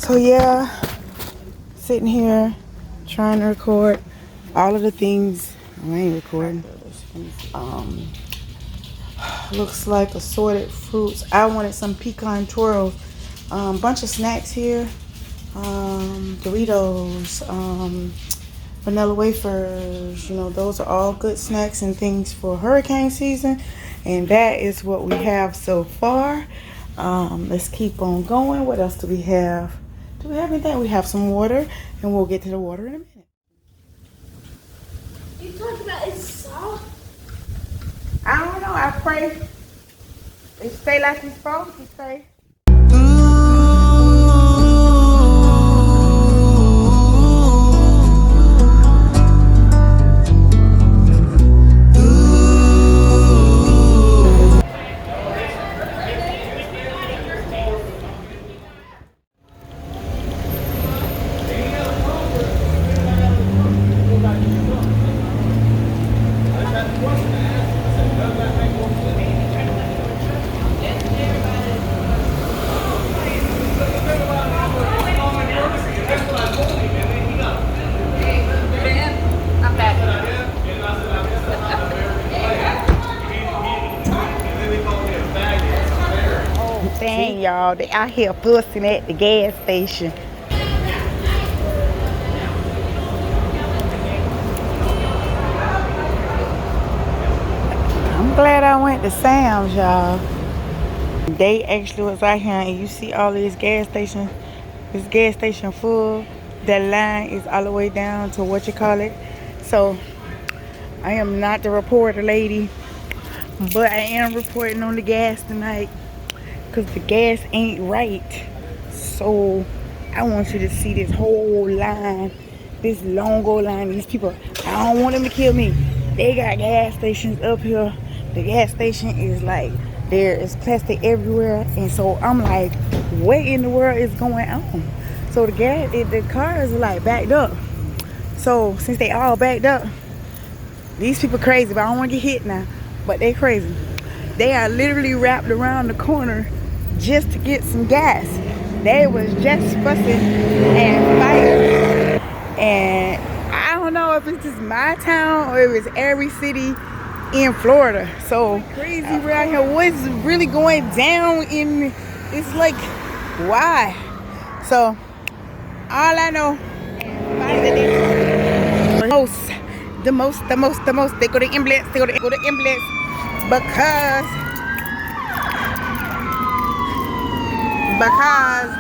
So yeah, sitting here trying to record all of the things. I ain't recording. Looks like assorted fruits. I wanted some pecan twirls. Bunch of snacks here. Doritos, vanilla wafers. You know, those are all good snacks and things for hurricane season. And that is what we have so far. Let's keep on going. What else do we have? Do we have anything? We have some water, and we'll get to the water in a minute. You talking about it's soft? I don't know. I pray it stay like it's supposed to stay. Dang, y'all, they out here fussing at the gas station. I'm glad I went to Sam's, y'all. They actually was out here, and you see all these gas stations. This gas station full. That line is all the way down to what you call it. So I am not the reporter lady, but I am reporting on the gas tonight. Because the gas ain't right. So I want you to see this whole line, this long old line. These people, I don't want them to kill me. They got gas stations up here. The gas station is like, there is plastic everywhere. And so I'm like, what in the world is going on? So the cars are like backed up. So since they all backed up, these people crazy, but I don't want to get hit now. But they crazy. They are literally wrapped around the corner just to get some gas. They was just fussing and fighting. And I don't know if it's just my town or if it's every city in Florida. So crazy around here. What's really going down in, it's like, why? So all I know is that the most, they go to ambulance, because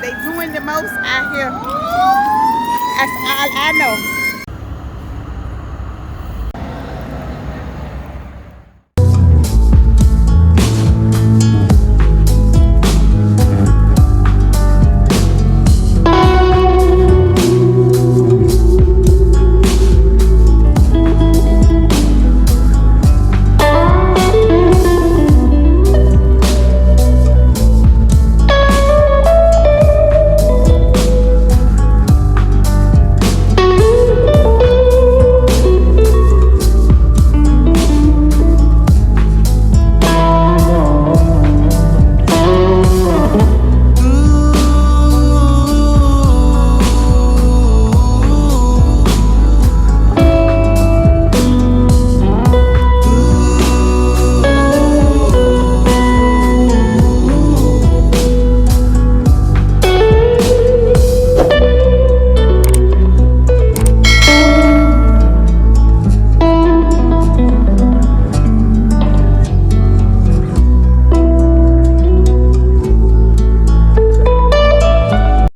they doing the most out here. That's all I know.